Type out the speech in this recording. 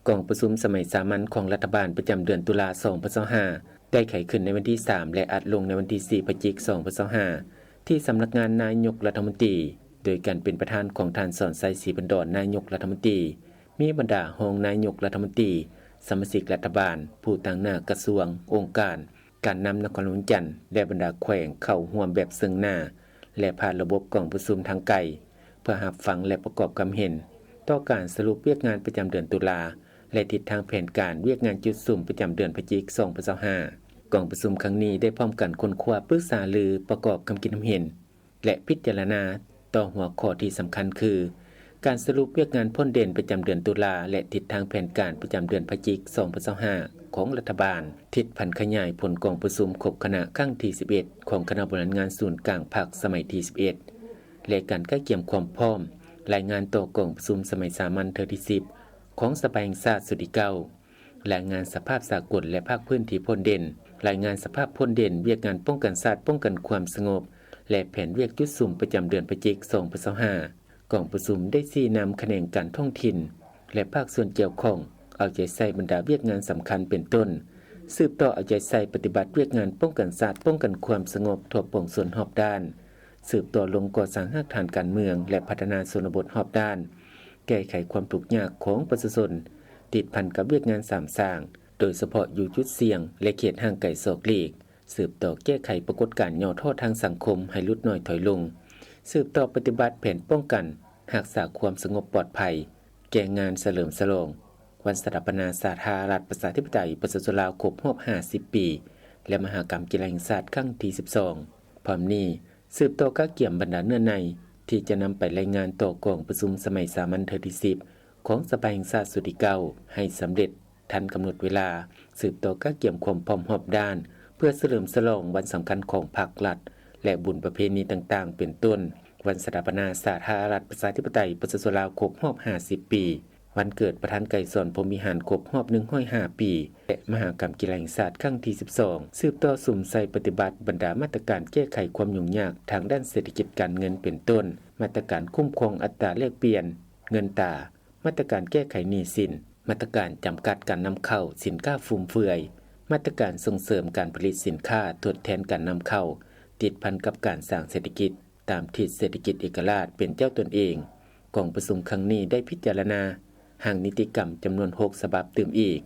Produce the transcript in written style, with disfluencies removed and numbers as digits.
กองประชุมสมัยสามัญของรัฐบาลประจำเดือนตุลาคม 2025ได้ไขขึ้นในวันที่ 3 และอัดลงในวันที่ 4 พฤศจิกายน 2025ที่สำนักงานนายกรัฐมนตรีโดยการเป็นประธานของท่านสอนไสศรีบรรดรนายกรัฐมนตรีมีบรรดารองนายกรัฐมนตรีสมาชิกรัฐบาลผู้ต่างหน้ากระทรวงองค์การนำนครหลวงจันทน์และบรรดาแขวงเข้าร่วมแบบซึ่งหน้าและผ่านระบบกองประชุมทางไกลเพื่อรับฟังและประกอบความเห็นต่อการสรุปเวียกงานประจำเดือนตุลาและทิศทางแผนการเวียกงานจุดสุ่มประจำเดือนพฤศจิกายน 2025กองประชุมครั้งนี้ได้พร้อมกันค้นคว้าปรึกษาหรือประกอบคำคิดเห็นและพิจารณาต่อหัวข้อที่สำคัญคือการสรุปเวียกงานพ้นเด่นประจำเดือนตุลาและทิศทางแผนการประจำเดือนพฤศจิกายน 2025ของรัฐบาลทิศพันขยายผลกองประชุมครบคณะครั้งที่ 11 ของคณะบริหารงานศูนย์กลางภาคสมัยที่ 11 และการใกล้เคียงความพร้อมรายงานต่อกองประชุมสมัยสามัญเทอที่ 10 ของสภาแห่งชาติสุดที่ 9 รายงานสภาพสากลและภาคพื้นที่พ้นเด่นรายงานสภาพพ้นเด่นเวียกงานป้องกันชาติป้องกันความสงบและแผนเวียกจุดสุ่มประจำเดือนพฤศจิกายน 2025กองประชุมได้ชี้นำแขนงการท้องถิ่นและภาคส่วนเกี่ยวข้องเอาใจใส่บรรดาเวียกงานสำคัญเป็นต้นสืบต่อเอาใจใส่ปฏิบัติเวียกงานป้องกันชาติป้องกันความสงบทั่วปวงส่วนรอบด้านสืบต่อลงก่อสร้างรากฐานการเมืองและพัฒนาชนบทรอบด้านแก้ไขความทุกข์ยากของประชาชนติดพันกับเวียกงานสามสร้างโดยเฉพาะอยู่จุดเสี่ยงและเขตห่างไกลศอกหลีกสืบต่อแก้ไขปรากฏการณ์ย่อท่อทางสังคมให้ลดน้อยถอยลงสืบต่อปฏิบัติแผนป้องกันรักษาความสงบปลอดภัยแก่งานเฉลิมฉลองวันสถาปนาสาธารณรัฐประชาธิปไตยประชาชนลาวครบรอบ50 ปีและมหกรรมกีฬาแห่งชาติครั้งที่ 12 พร้อมนี้สืบต่อการเกี่ยมบรรดาเนื้อในที่จะนำไปรายงานต่อกองประชุมสมัยสามัญเทอที่ 10 ของสภาแห่งชาติสุดที่ 9 ให้สำเร็จทันกำหนดเวลาสืบต่อการเกี่ยมความพร้อมรอบด้านเพื่อเฉลิมฉลองวันสำคัญของภาครัฐและบุญประเพณีต่างๆเป็นต้นวันสถาปนาสาธารณรัฐประชาธิปไตยประชาชนลาวครบรอบ50 ปีวันเกิดประธานไกรสอนพรหมวิหารครบรอบ105 ปีและมหกรรมกีฬาแห่งชาติครั้งที่ 12 สืบต่อสุ่มใส่ปฏิบัติบรรดามาตรการแก้ไขความยุ่งยากทางด้านเศรษฐกิจการเงินเป็นต้นมาตรการคุ้มครองอัตราแลกเปลี่ยนเงินตรามาตรการแก้ไขหนี้สินมาตรการจำกัดการนำเข้าสินค้าฟุ่มเฟือยมาตรการส่งเสริมการผลิตสินค้าทดแทนการนำเข้าติดพันกับการสร้างเศรษฐกิจตามทิศเศรษฐกิจเอกราชเป็นเจ้าตนเองกองประชุมครั้งนี้ได้พิจารณาหางนิติกรรมจำนวน6ฉบับเติมอีก